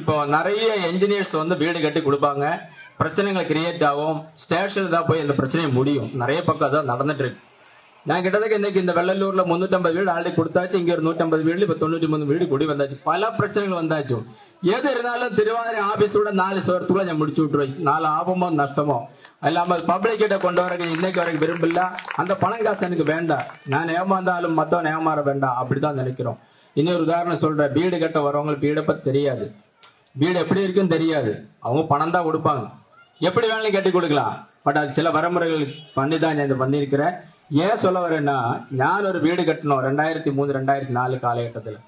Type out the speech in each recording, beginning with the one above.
இப்போ நிறைய என்ஜினியர்ஸ் வந்து வீடு கட்டி கொடுப்பாங்க, பிரச்சனைகள் கிரியேட் ஆகும், ஸ்டேஷன்ல தான் போய் இந்த பிரச்சனையை முடியும். நிறைய பக்கம் அதான் நடந்துட்டு இருக்கு. நான் கிட்டத்தட்ட இன்னைக்கு இந்த வெள்ளலூர்ல 350 வீடு ஆல்ரெடி கொடுத்தாச்சு. இங்க ஒரு 150 வீடு, இப்ப 93 வீடு குடி வந்தாச்சு. பல பிரச்சனைகள் வந்தாச்சு. எது இருந்தாலும் திருவாதிரை ஆபீஸோட 4 வருஷத்துக்குள்ள நான் முடிச்சு விட்டுருவேன். 4 ஆபமோ நஷ்டமோ இல்லாம பப்ளிக் கிட்ட கொண்டு வர இன்னைக்கு வரைக்கும் விரும்பல. அந்த பணம் காசு எனக்கு வேண்டாம். நான் ஏமாந்தாலும் மத்தவன் ஏமாற வேண்டாம், அப்படிதான் நினைக்கிறோம். இன்னொரு உதாரணம் சொல்றேன். வீடு கட்ட வரவங்களுக்கு வீடை பத்தி தெரியாது, வீடு எப்படி இருக்குன்னு தெரியாது. அவங்க பணம் தான் கொடுப்பாங்க, எப்படி வேணாலும் கட்டி கொடுக்கலாம். பட் அது சில வரமுறைகள் பண்ணி தான் நான் இதை பண்ணியிருக்கிறேன். ஏன் சொல்ல வரேன்னா, நான் ஒரு வீடு கட்டணும் 2003 2004 காலகட்டத்தில்.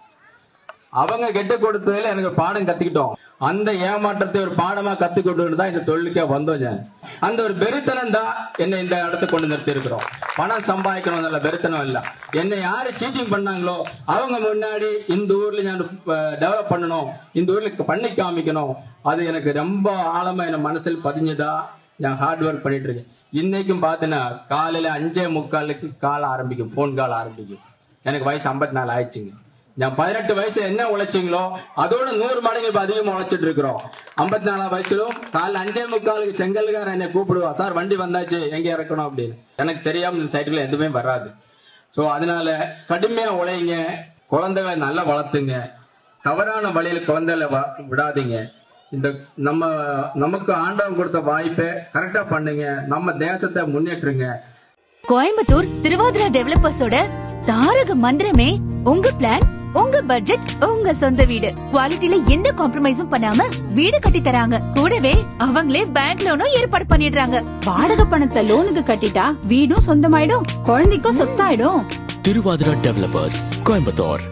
அவங்க கெட்டு கொடுத்ததுல எனக்கு பாடம் கத்துக்கிட்டோம். அந்த ஏமாற்றத்தை ஒரு பாடமா கத்துக்கிட்டு தான் இந்த தொழிலுக்கே வந்தோம். நான் அந்த ஒரு வெறித்தனம் தான் என்னை இந்த இடத்துக்கு கொண்டு நிறுத்தி இருக்கிறோம். பணம் சம்பாதிக்கணும் நல்ல வெறித்தனம் இல்ல. என்னை யாரு சீட்டிங் பண்ணாங்களோ அவங்க முன்னாடி இந்த ஊர்ல நான் டெவலப் பண்ணணும், இந்த ஊர்ல பண்ணி காமிக்கணும். அது எனக்கு ரொம்ப ஆழமா என் மனசில் பதிஞ்சுதா நான் ஹார்ட் ஒர்க் பண்ணிட்டு இருக்கேன். இன்னைக்கும் பார்த்தீங்கன்னா காலையில 5:45 கால் ஆரம்பிக்கும், போன் கால் ஆரம்பிக்கும். எனக்கு வயசு 54 ஆயிடுச்சுங்க. நான் 18 வயசு என்ன உழைச்சிங்களோ அதோட 100 மடங்கு இப்ப அதிகமா உழைச்சிட்டு இருக்கிறோம். 54 வயசுலும் காலைல 5:45 செங்கல்காரன் என்னை கூப்பிடுவா, சார் வண்டி வந்தாச்சு எங்க இறக்கணும் அப்படின்னு. எனக்கு தெரியாம இந்த சைட்டுல எதுவுமே வராது. ஸோ அதனால கடுமையா உழைங்க, குழந்தைகளை நல்லா வளர்த்துங்க, தவறான வழியில குழந்தைகளை விடாதீங்க. இந்த நமக்கு ஆண்டவன் கொடுத்த வாய்ப்பை கரெக்டா பண்ணுங்க, நம்ம தேசத்தை முன்னேற்றுங்க. கோயம்புத்தூர் திருவாதிரை டெவலப்பர்ஸோட தாரக மந்திரமே உங்க பிளான், உங்க பட்ஜெட், உங்க சொந்த வீடு. குவாலிட்டில எந்த காம்ப்ரமைஸும் பண்ணாம வீடு கட்டி தராங்க. கூடவே அவங்களே பேங்க் லோனும் ஏற்பாடு பண்ணிடுறாங்க. வாடகை பணத்தை லோனுக்கு கட்டிட்டா வீடும் சொந்தமாயிடும், குழந்தைக்கும் சொத்தாயிடும். திருவாதிரை டெவலப்பர்ஸ், கோயம்புத்தூர்.